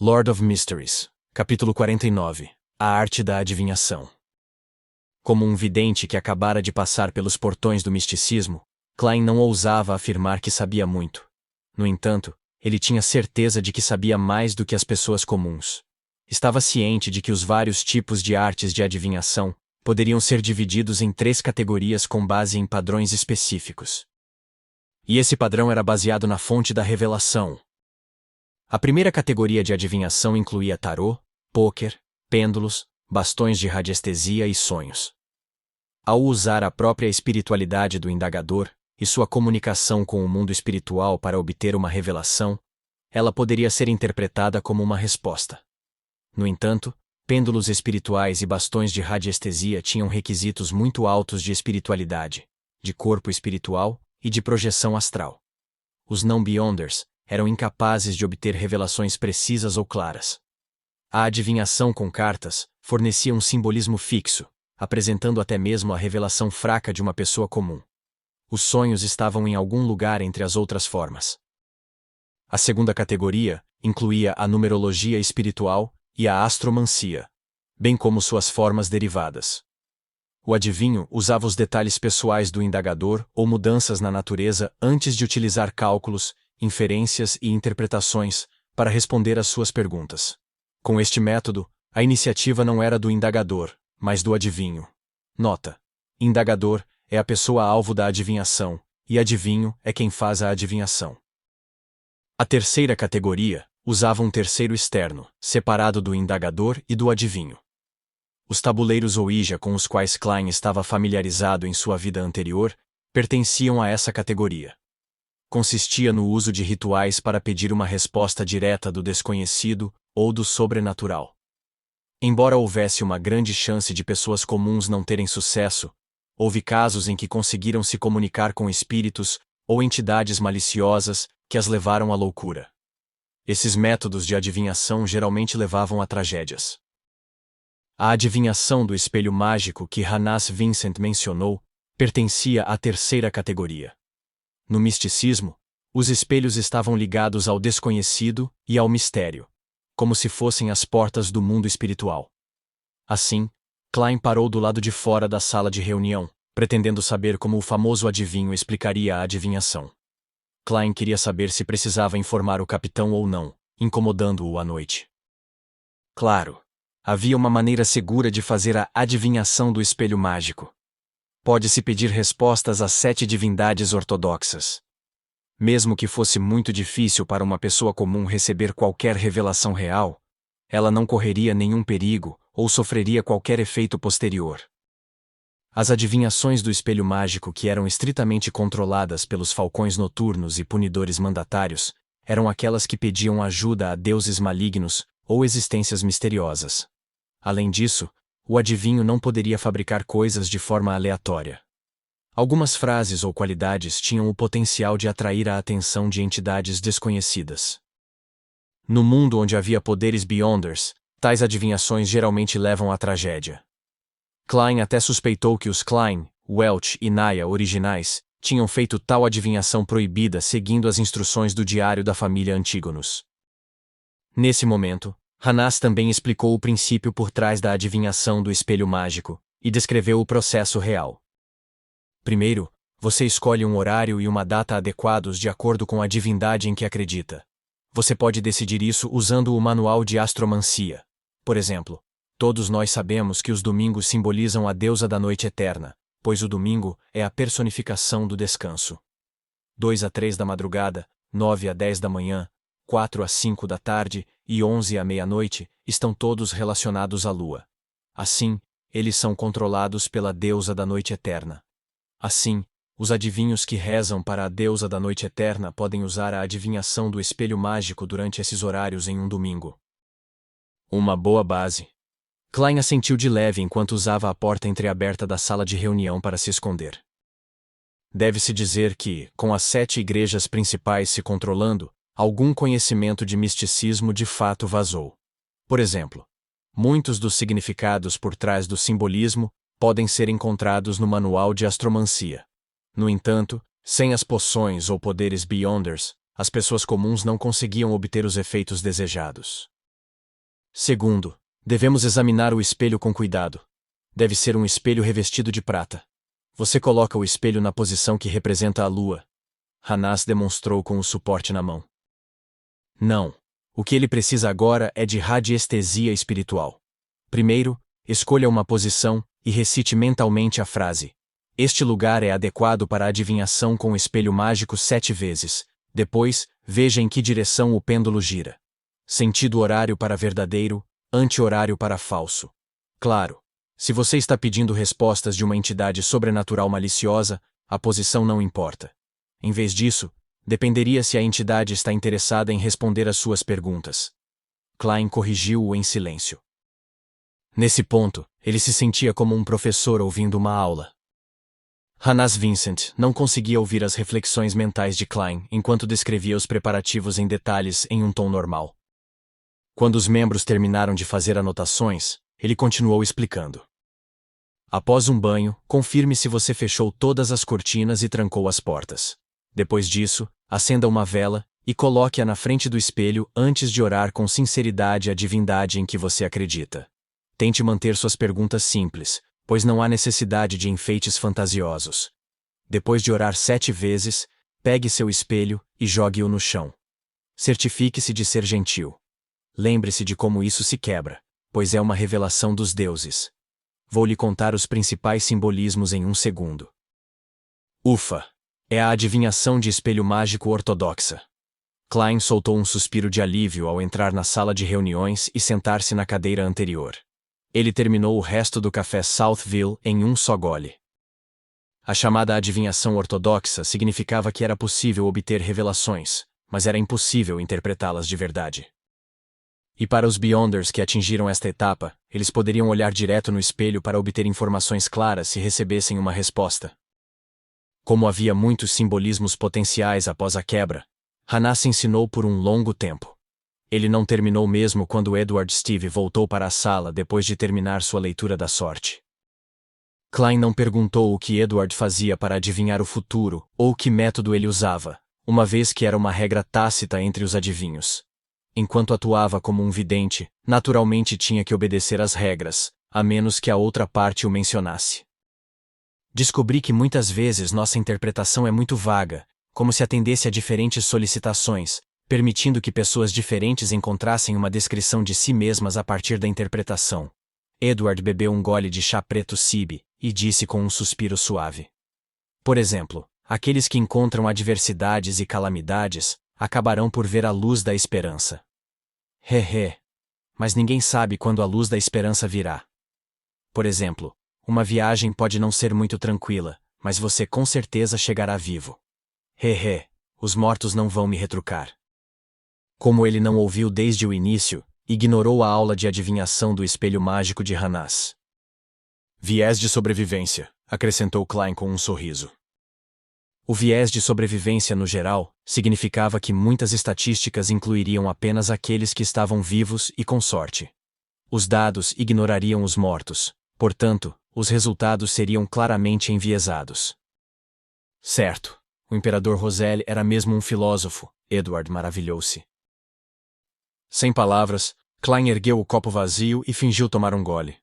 Lord of Mysteries, capítulo 49. A arte da adivinhação. Como um vidente que acabara de passar pelos portões do misticismo, Klein não ousava afirmar que sabia muito. No entanto, ele tinha certeza de que sabia mais do que as pessoas comuns. Estava ciente de que os vários tipos de artes de adivinhação poderiam ser divididos em 3 categorias com base em padrões específicos. E esse padrão era baseado na fonte da revelação. A primeira categoria de adivinhação incluía tarô, pôquer, pêndulos, bastões de radiestesia e sonhos. Ao usar a própria espiritualidade do indagador e sua comunicação com o mundo espiritual para obter uma revelação, ela poderia ser interpretada como uma resposta. No entanto, pêndulos espirituais e bastões de radiestesia tinham requisitos muito altos de espiritualidade, de corpo espiritual e de projeção astral. Os não-beyonders eram incapazes de obter revelações precisas ou claras. A adivinhação com cartas fornecia um simbolismo fixo, apresentando até mesmo a revelação fraca de uma pessoa comum. Os sonhos estavam em algum lugar entre as outras formas. A segunda categoria incluía a numerologia espiritual e a astromancia, bem como suas formas derivadas. O adivinho usava os detalhes pessoais do indagador ou mudanças na natureza antes de utilizar cálculos, inferências e interpretações para responder às suas perguntas. Com este método, a iniciativa não era do indagador, mas do adivinho. Nota: indagador é a pessoa alvo da adivinhação, e adivinho é quem faz a adivinhação. A terceira categoria usava um terceiro externo, separado do indagador e do adivinho. Os tabuleiros Ouija com os quais Klein estava familiarizado em sua vida anterior pertenciam a essa categoria. Consistia no uso de rituais para pedir uma resposta direta do desconhecido ou do sobrenatural. Embora houvesse uma grande chance de pessoas comuns não terem sucesso, houve casos em que conseguiram se comunicar com espíritos ou entidades maliciosas que as levaram à loucura. Esses métodos de adivinhação geralmente levavam a tragédias. A adivinhação do espelho mágico que Hannas Vincent mencionou pertencia à terceira categoria. No misticismo, os espelhos estavam ligados ao desconhecido e ao mistério, como se fossem as portas do mundo espiritual. Assim, Klein parou do lado de fora da sala de reunião, pretendendo saber como o famoso adivinho explicaria a adivinhação. Klein queria saber se precisava informar o capitão ou não, incomodando-o à noite. Claro, havia uma maneira segura de fazer a adivinhação do espelho mágico. Pode-se pedir respostas às 7 divindades ortodoxas. Mesmo que fosse muito difícil para uma pessoa comum receber qualquer revelação real, ela não correria nenhum perigo ou sofreria qualquer efeito posterior. As adivinhações do espelho mágico que eram estritamente controladas pelos falcões noturnos e punidores mandatários eram aquelas que pediam ajuda a deuses malignos ou existências misteriosas. Além disso, o adivinho não poderia fabricar coisas de forma aleatória. Algumas frases ou qualidades tinham o potencial de atrair a atenção de entidades desconhecidas. No mundo onde havia poderes beyonders, tais adivinhações geralmente levam à tragédia. Klein até suspeitou que os Klein, Welch e Naya originais tinham feito tal adivinhação proibida seguindo as instruções do diário da família Antígonos. Nesse momento, Hannas também explicou o princípio por trás da adivinhação do espelho mágico e descreveu o processo real. Primeiro, você escolhe um horário e uma data adequados de acordo com a divindade em que acredita. Você pode decidir isso usando o manual de astromancia. Por exemplo, todos nós sabemos que os domingos simbolizam a deusa da noite eterna, pois o domingo é a personificação do descanso. 2 a 3 da madrugada, 9 a 10 da manhã, 4 a 5 da tarde e 11 à meia-noite estão todos relacionados à lua. Assim, eles são controlados pela deusa da noite eterna. Assim, os adivinhos que rezam para a deusa da noite eterna podem usar a adivinhação do espelho mágico durante esses horários em um domingo. Uma boa base. Klein assentiu de leve enquanto usava a porta entreaberta da sala de reunião para se esconder. Deve-se dizer que, com as 7 igrejas principais se controlando, algum conhecimento de misticismo de fato vazou. Por exemplo, muitos dos significados por trás do simbolismo podem ser encontrados no manual de astromancia. No entanto, sem as poções ou poderes beyonders, as pessoas comuns não conseguiam obter os efeitos desejados. Segundo, devemos examinar o espelho com cuidado. Deve ser um espelho revestido de prata. Você coloca o espelho na posição que representa a lua. Hanás demonstrou com o suporte na mão. Não. O que ele precisa agora é de radiestesia espiritual. Primeiro, escolha uma posição e recite mentalmente a frase: este lugar é adequado para a adivinhação com o espelho mágico 7 vezes. Depois, veja em que direção o pêndulo gira. Sentido horário para verdadeiro, anti-horário para falso. Claro, se você está pedindo respostas de uma entidade sobrenatural maliciosa, a posição não importa. Em vez disso, dependeria se a entidade está interessada em responder às suas perguntas. Klein corrigiu-o em silêncio. Nesse ponto, ele se sentia como um professor ouvindo uma aula. Hanás Vincent não conseguia ouvir as reflexões mentais de Klein enquanto descrevia os preparativos em detalhes em um tom normal. Quando os membros terminaram de fazer anotações, ele continuou explicando. Após um banho, confirme se você fechou todas as cortinas e trancou as portas. Depois disso, acenda uma vela e coloque-a na frente do espelho antes de orar com sinceridade à divindade em que você acredita. Tente manter suas perguntas simples, pois não há necessidade de enfeites fantasiosos. Depois de orar 7 vezes, pegue seu espelho e jogue-o no chão. Certifique-se de ser gentil. Lembre-se de como isso se quebra, pois é uma revelação dos deuses. Vou lhe contar os principais simbolismos em 1 segundo. Ufa! É a adivinhação de espelho mágico ortodoxa. Klein soltou um suspiro de alívio ao entrar na sala de reuniões e sentar-se na cadeira anterior. Ele terminou o resto do café Southville em um só gole. A chamada adivinhação ortodoxa significava que era possível obter revelações, mas era impossível interpretá-las de verdade. E para os Beyonders que atingiram esta etapa, eles poderiam olhar direto no espelho para obter informações claras se recebessem uma resposta. Como havia muitos simbolismos potenciais após a quebra, Hanás ensinou por um longo tempo. Ele não terminou mesmo quando Edward Steve voltou para a sala depois de terminar sua leitura da sorte. Klein não perguntou o que Edward fazia para adivinhar o futuro ou que método ele usava, uma vez que era uma regra tácita entre os adivinhos. Enquanto atuava como um vidente, naturalmente tinha que obedecer às regras, a menos que a outra parte o mencionasse. Descobri que muitas vezes nossa interpretação é muito vaga, como se atendesse a diferentes solicitações, permitindo que pessoas diferentes encontrassem uma descrição de si mesmas a partir da interpretação. Edward bebeu um gole de chá preto Cibe e disse com um suspiro suave. Por exemplo, aqueles que encontram adversidades e calamidades acabarão por ver a luz da esperança. Hehe. Mas ninguém sabe quando a luz da esperança virá. Por exemplo, uma viagem pode não ser muito tranquila, mas você com certeza chegará vivo. Hehe. Os mortos não vão me retrucar. Como ele não ouviu desde o início, ignorou a aula de adivinhação do espelho mágico de Hanás. Viés de sobrevivência, acrescentou Klein com um sorriso. O viés de sobrevivência no geral significava que muitas estatísticas incluiriam apenas aqueles que estavam vivos e com sorte. Os dados ignorariam os mortos, portanto, os resultados seriam claramente enviesados. Certo, o imperador Roselle era mesmo um filósofo, Edward maravilhou-se. Sem palavras, Klein ergueu o copo vazio e fingiu tomar um gole.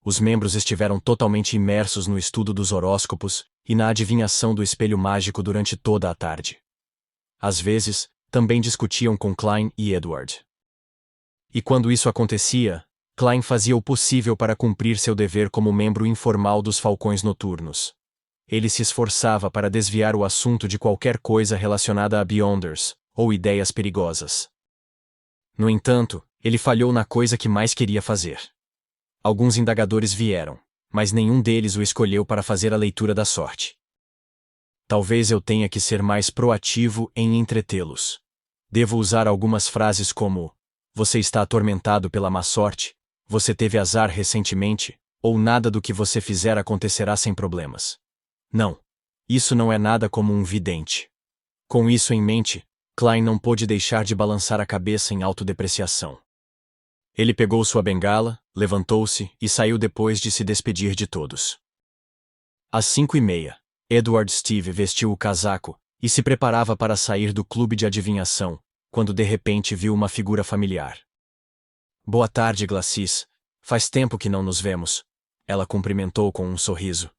Os membros estiveram totalmente imersos no estudo dos horóscopos e na adivinhação do espelho mágico durante toda a tarde. Às vezes, também discutiam com Klein e Edward. E quando isso acontecia, Klein fazia o possível para cumprir seu dever como membro informal dos Falcões Noturnos. Ele se esforçava para desviar o assunto de qualquer coisa relacionada a Beyonders ou ideias perigosas. No entanto, ele falhou na coisa que mais queria fazer. Alguns indagadores vieram, mas nenhum deles o escolheu para fazer a leitura da sorte. Talvez eu tenha que ser mais proativo em entretê-los. Devo usar algumas frases como: você está atormentado pela má sorte, você teve azar recentemente, ou nada do que você fizer acontecerá sem problemas. Não. Isso não é nada como um vidente. Com isso em mente, Klein não pôde deixar de balançar a cabeça em autodepreciação. Ele pegou sua bengala, levantou-se e saiu depois de se despedir de todos. Às 5:30, Edward Steve vestiu o casaco e se preparava para sair do clube de adivinhação, quando de repente viu uma figura familiar. Boa tarde, Glacis. Faz tempo que não nos vemos. Ela cumprimentou com um sorriso.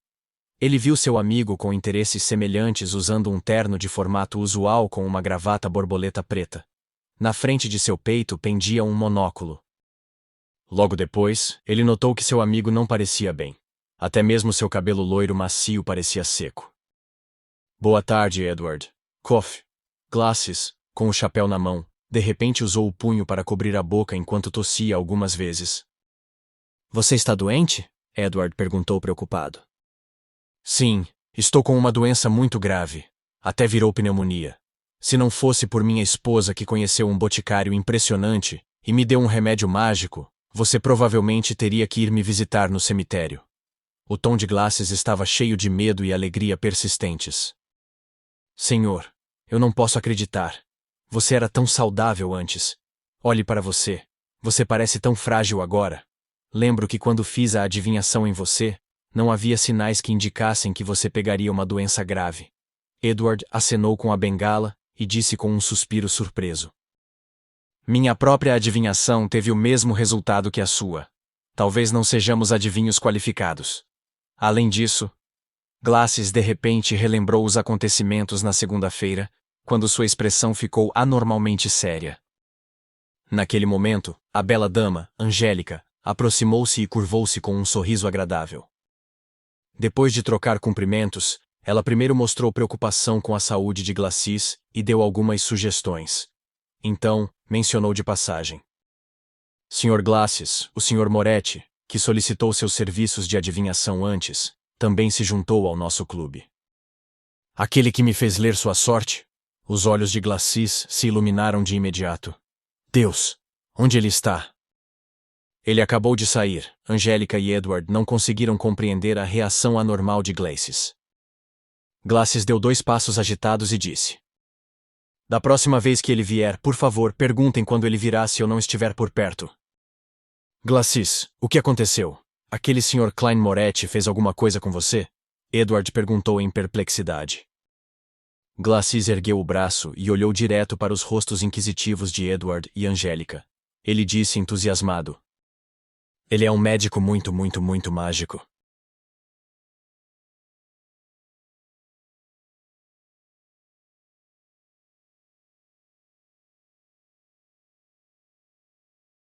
Ele viu seu amigo com interesses semelhantes usando um terno de formato usual com uma gravata borboleta preta. Na frente de seu peito pendia um monóculo. Logo depois, ele notou que seu amigo não parecia bem. Até mesmo seu cabelo loiro macio parecia seco. Boa tarde, Edward. Coffee. Glacis, com o chapéu na mão, de repente usou o punho para cobrir a boca enquanto tossia algumas vezes. Você está doente? Edward perguntou preocupado. Sim, estou com uma doença muito grave. Até virou pneumonia. Se não fosse por minha esposa que conheceu um boticário impressionante e me deu um remédio mágico, você provavelmente teria que ir me visitar no cemitério. O tom de Glacis estava cheio de medo e alegria persistentes. Senhor, eu não posso acreditar. Você era tão saudável antes. Olhe para você. Você parece tão frágil agora. Lembro que quando fiz a adivinhação em você, não havia sinais que indicassem que você pegaria uma doença grave. Edward acenou com a bengala e disse com um suspiro surpreso. Minha própria adivinhação teve o mesmo resultado que a sua. Talvez não sejamos adivinhos qualificados. Além disso, Glacis de repente relembrou os acontecimentos na segunda-feira, quando sua expressão ficou anormalmente séria. Naquele momento, a bela dama, Angélica, aproximou-se e curvou-se com um sorriso agradável. Depois de trocar cumprimentos, ela primeiro mostrou preocupação com a saúde de Glacis e deu algumas sugestões. Então, mencionou de passagem. Sr. Glacis, o Sr. Moretti, que solicitou seus serviços de adivinhação antes, também se juntou ao nosso clube. Aquele que me fez ler sua sorte? Os olhos de Glacis se iluminaram de imediato. Deus! Onde ele está? Ele acabou de sair. Angélica e Edward não conseguiram compreender a reação anormal de Glacis. Glacis deu 2 passos agitados e disse. Da próxima vez que ele vier, por favor, perguntem quando ele virá se eu não estiver por perto. Glacis, o que aconteceu? Aquele Sr. Klein Moretti fez alguma coisa com você? Edward perguntou em perplexidade. Glacis ergueu o braço e olhou direto para os rostos inquisitivos de Edward e Angélica. Ele disse entusiasmado. Ele é um médico muito mágico.